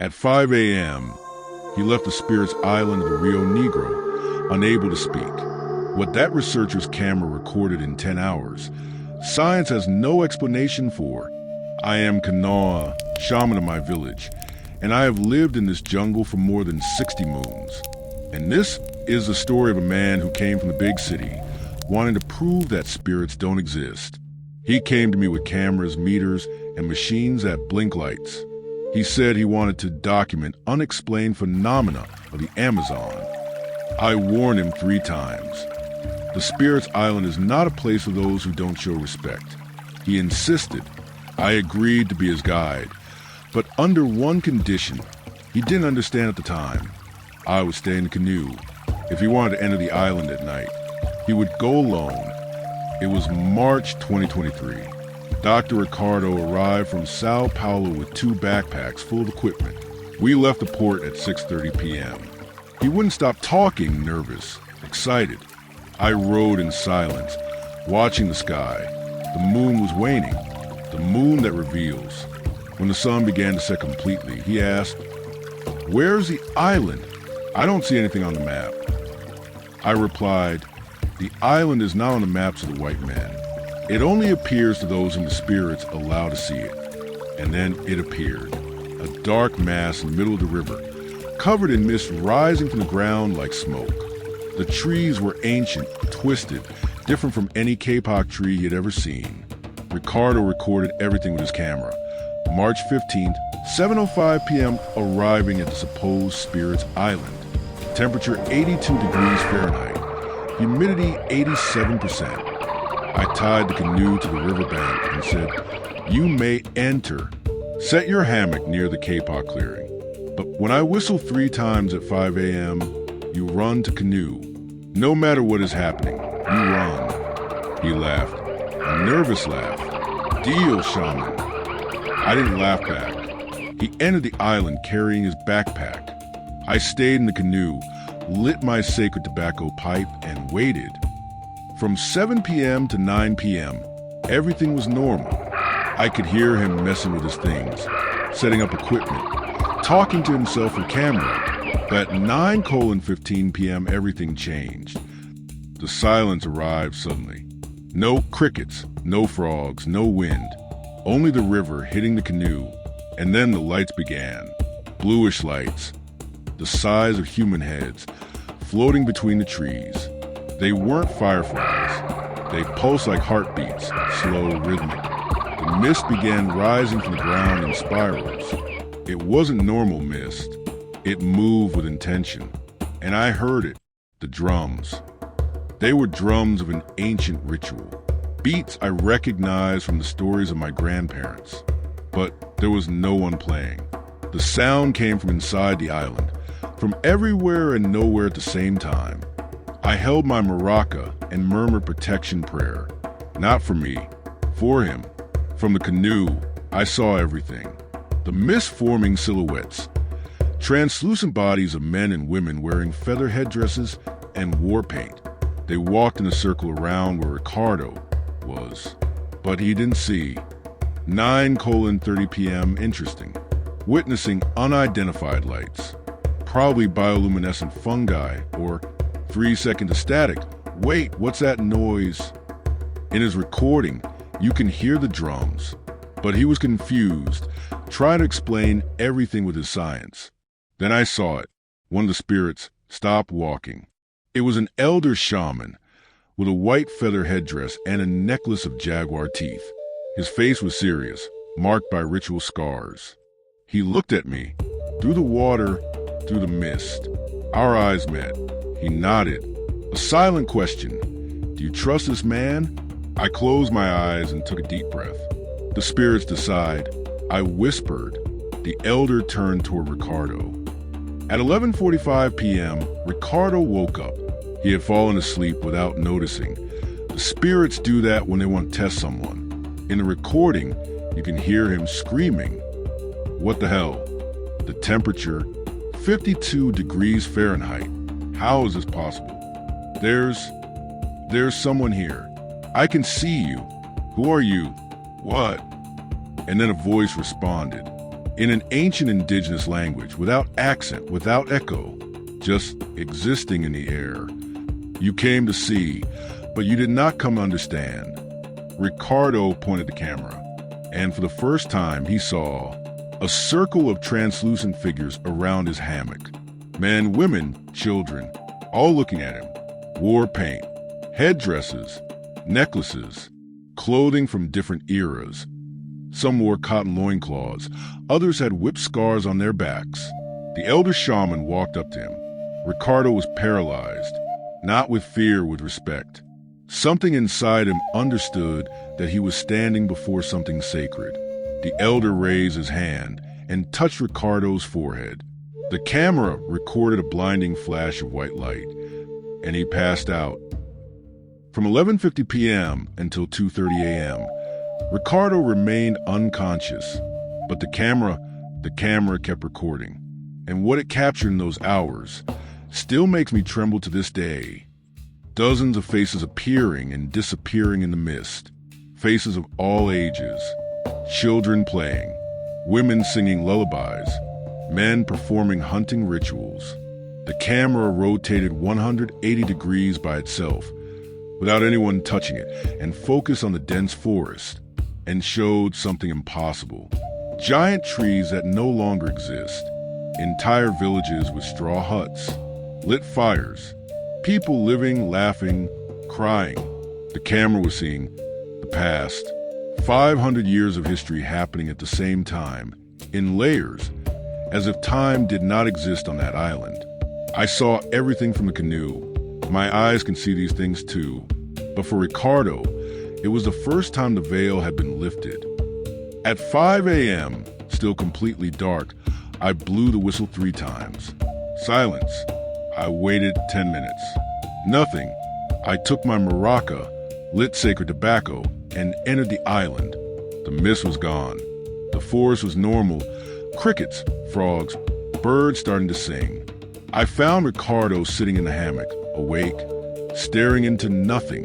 At 5 a.m., he left the spirit's island of the Rio Negro, unable to speak. What that researcher's camera recorded in 10 hours, science has no explanation for. I am Kanauã, shaman of my village, and I have lived in this jungle for more than 60 moons. And this is the story of a man who came from the big city, wanting to prove that spirits don't exist. He came to me with cameras, meters, and machines that blink lights. He said he wanted to document unexplained phenomena of the Amazon. I warned him 3 times. The Spirit's Island is not a place for those who don't show respect. He insisted. I agreed to be his guide, but under one condition. He didn't understand at the time. I would stay in the canoe. If he wanted to enter the island at night, he would go alone. It was March 2023. Dr. Ricardo arrived from Sao Paulo with 2 backpacks full of equipment. We left the port at 6:30 p.m. He wouldn't stop talking, nervous, excited. I rode in silence, watching the sky. The moon was waning, the moon that reveals. When the sun began to set completely, he asked, "Where's the island? I don't see anything on the map." I replied, "The island is not on the maps of the white men. It only appears to those whom the spirits allow to see it." And then it appeared, a dark mass in the middle of the river, covered in mist rising from the ground like smoke. The trees were ancient, twisted, different from any K-pop tree he had ever seen. Ricardo recorded everything with his camera. March 15th, 7:05 p.m., arriving at the supposed Spirit's Island. Temperature 82 degrees Fahrenheit. Humidity 87%. I tied the canoe to the riverbank and said, "You may enter. Set your hammock near the K-pop clearing. But when I whistle 3 times at 5 a.m., you run to canoe. No matter what is happening, you run." He laughed, a nervous laugh. "Deal, shaman." I didn't laugh back. He entered the island carrying his backpack. I stayed in the canoe, lit my sacred tobacco pipe, and waited. From 7 p.m. to 9 p.m., everything was normal. I could hear him messing with his things, setting up equipment, talking to himself for camera. But at 9:15 p.m., everything changed. The silence arrived suddenly. No crickets, no frogs, no wind. Only the river hitting the canoe. And then the lights began. Bluish lights, the size of human heads, floating between the trees. They weren't fireflies. They pulsed like heartbeats, slow, rhythmic. The mist began rising from the ground in spirals. It wasn't normal mist. It moved with intention. And I heard it, the drums. They were drums of an ancient ritual. Beats I recognized from the stories of my grandparents. But there was no one playing. The sound came from inside the island, from everywhere and nowhere at the same time. I held my maraca and murmured protection prayer. Not for me, for him. From the canoe, I saw everything. The mist-forming silhouettes. Translucent bodies of men and women wearing feather headdresses and war paint. They walked in a circle around where Ricardo was. But he didn't see. 9:30 p.m. Interesting. Witnessing unidentified lights. Probably bioluminescent fungi or 3 seconds of static. Wait, what's that noise? In his recording, you can hear the drums. But he was confused, trying to explain everything with his science. Then I saw it. One of the spirits stopped walking. It was an elder shaman with a white feather headdress and a necklace of jaguar teeth. His face was serious, marked by ritual scars. He looked at me, through the water, through the mist. Our eyes met. He nodded. A silent question. "Do you trust this man?" I closed my eyes and took a deep breath. The spirits decide. I whispered. The elder turned toward Ricardo. At 11:45 p.m., Ricardo woke up. He had fallen asleep without noticing. The spirits do that when they want to test someone. In the recording, you can hear him screaming. What the hell? The temperature, 52 degrees Fahrenheit. How is this possible? There's someone here. I can see you. Who are you? What? And then a voice responded. in an ancient indigenous language, without accent, without echo, just existing in the air. You came to see, but you did not come to understand. Ricardo pointed the camera, and for the first time he saw a circle of translucent figures around his hammock. Men, women, children, all looking at him. War paint, headdresses, necklaces, clothing from different eras. Some wore cotton loincloths, others had whip scars on their backs. The elder shaman walked up to him. Ricardo was paralyzed, not with fear, with respect. Something inside him understood that he was standing before something sacred. The elder raised his hand and touched Ricardo's forehead. The camera recorded a blinding flash of white light, and he passed out. From 11:50 p.m. until 2:30 a.m., Ricardo remained unconscious, but the camera kept recording. And what it captured in those hours still makes me tremble to this day. Dozens of faces appearing and disappearing in the mist. Faces of all ages. Children playing. Women singing lullabies. Men performing hunting rituals. The camera rotated 180 degrees by itself, without anyone touching it, and focused on the dense forest, and showed something impossible. Giant trees that no longer exist. Entire villages with straw huts. Lit fires. People living, laughing, crying. The camera was seeing the past. 500 years of history happening at the same time, in layers, as if time did not exist on that island. I saw everything from the canoe. My eyes can see these things too. But for Ricardo, it was the first time the veil had been lifted. At 5 a.m., still completely dark, I blew the whistle 3 times. Silence. I waited 10 minutes. Nothing. I took my maraca, lit sacred tobacco, and entered the island. The mist was gone. The forest was normal. Crickets, frogs, birds starting to sing. I found Ricardo sitting in the hammock, awake, staring into nothing,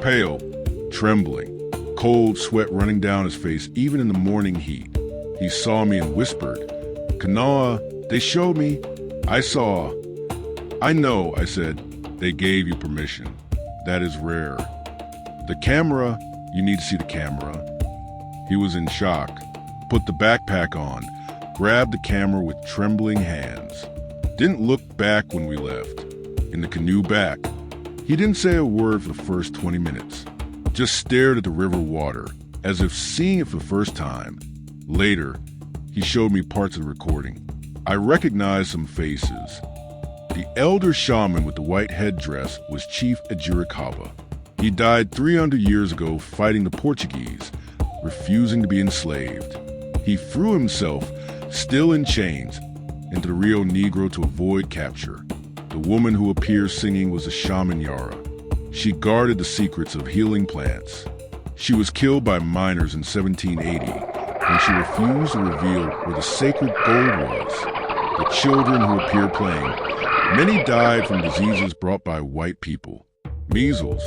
pale, trembling, cold sweat running down his face even in the morning heat. He saw me and whispered, "Kanauã, they showed me. I saw." "I know," I said. "They gave you permission. That is rare." "The camera, you need to see the camera." He was in shock, put the backpack on, grabbed the camera with trembling hands. Didn't look back when we left. In the canoe back, he didn't say a word for the first 20 minutes. Just stared at the river water, as if seeing it for the first time. Later, he showed me parts of the recording. I recognized some faces. The elder shaman with the white headdress was Chief Ajiricaba. He died 300 years ago fighting the Portuguese, refusing to be enslaved. He threw himself, still in chains, into the Rio Negro to avoid capture. The woman who appears singing was a shaman Yara. She guarded the secrets of healing plants. She was killed by miners in 1780 when she refused to reveal where the sacred gold was. The children who appeared playing, many died from diseases brought by white people. Measles,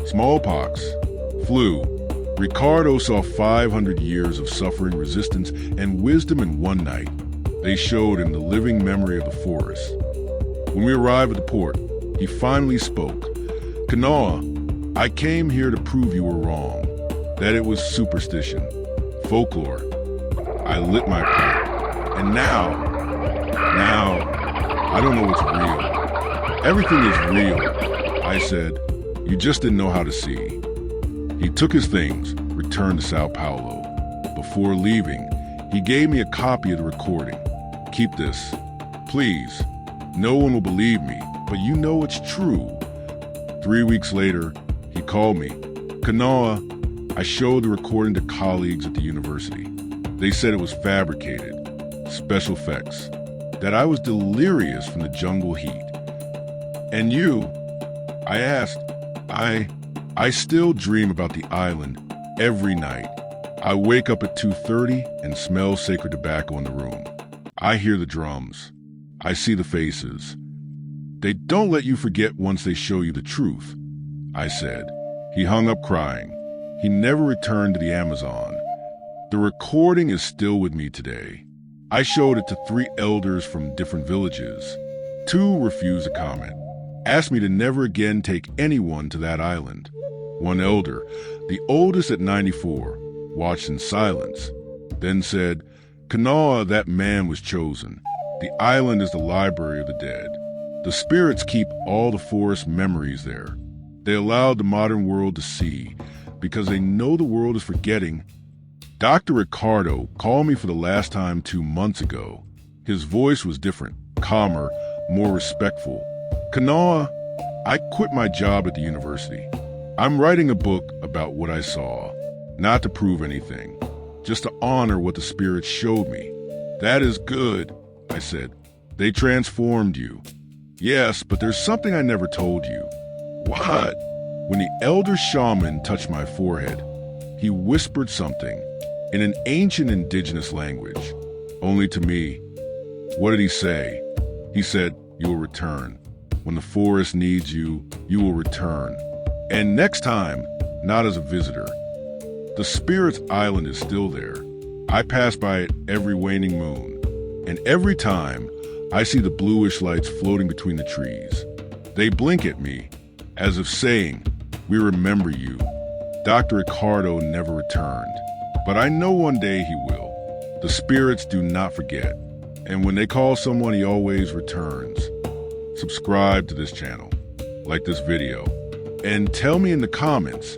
smallpox, flu. Ricardo saw 500 years of suffering, resistance, and wisdom in one night. They showed him the living memory of the forest. When we arrived at the port, he finally spoke. "Kanauã, I came here to prove you were wrong, that it was superstition, folklore." I lit my pipe, and now, I don't know what's real. Everything is real, I said. You just didn't know how to see. He took his things, returned to Sao Paulo. Before leaving, he gave me a copy of the recording. "Keep this. Please. No one will believe me, but you know it's true." 3 weeks later, he called me. "Kanauã, I showed the recording to colleagues at the university. They said it was fabricated, special effects, that I was delirious from the jungle heat." "And you?" I asked. I still dream about the island every night. I wake up at 2:30 and smell sacred tobacco in the room. I hear the drums. I see the faces. They don't let you forget once they show you the truth, I said. He hung up crying. He never returned to the Amazon. The recording is still with me today. I showed it to 3 elders from different villages. 2 refused to comment, asked me to never again take anyone to that island. One elder, the oldest at 94, watched in silence, then said, "Kanauã, that man was chosen. The island is the library of the dead. The spirits keep all the forest memories there. They allowed the modern world to see, because they know the world is forgetting." Dr. Ricardo called me for the last time 2 months ago. His voice was different, calmer, more respectful. "Kanauã, I quit my job at the university. I'm writing a book about what I saw, not to prove anything, just to honor what the spirits showed me." "That is good," I said. "They transformed you." "Yes, but there's something I never told you." "What?" When the elder shaman touched my forehead, he whispered something in an ancient indigenous language, only to me. What did he say? He said, "You will return. When the forest needs you, you will return. And next time, not as a visitor." The Spirit's Island is still there. I pass by it every waning moon, and every time I see the bluish lights floating between the trees. They blink at me, as if saying, "We remember you." Dr. Ricardo never returned, but I know one day he will. The spirits do not forget, and when they call someone, he always returns. Subscribe to this channel, like this video, and tell me in the comments,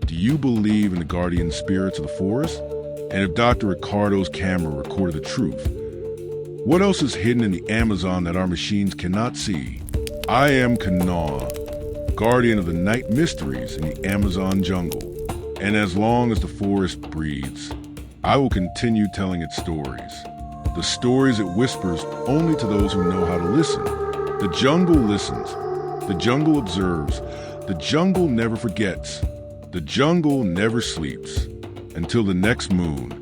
do you believe in the guardian spirits of the forest? And if Dr. Ricardo's camera recorded the truth, what else is hidden in the Amazon that our machines cannot see? I am Kanauã, guardian of the night mysteries in the Amazon jungle. And as long as the forest breathes, I will continue telling its stories. The stories it whispers only to those who know how to listen. The jungle listens. The jungle observes. The jungle never forgets. The jungle never sleeps. Until the next moon,